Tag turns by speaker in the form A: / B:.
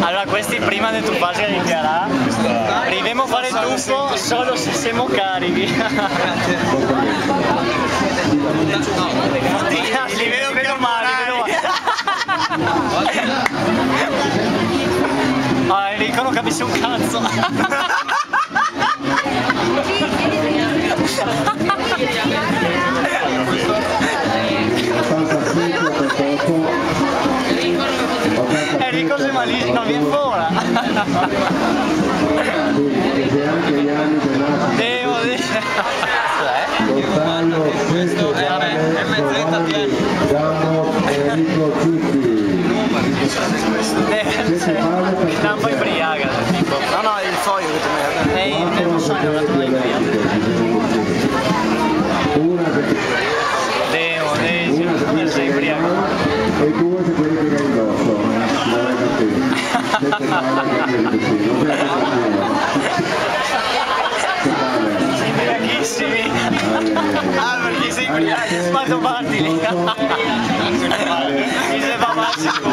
A: Allora, questi prima di tuffarsi a dichiarare, arriviamo a fare il tuffo solo se siamo carichi. Li vedo meno male, Ah, Enrico non capisce un cazzo. Enrico sei malissimo, non viene fuori. Devo dire.
B: Questo è M30 pieno. Enrico Ciutti.
A: Sta un po' ibriaca, tipo.
C: No, il foglio che ti metti.
A: Non so, è una tua ibriaca. Devo, sei ibriaca.
B: E due se quelli che hai indosso.
A: Sei ibriachissimi. Ah, perché sei ibriachi, smalto parti lì. Mi sembra massimo.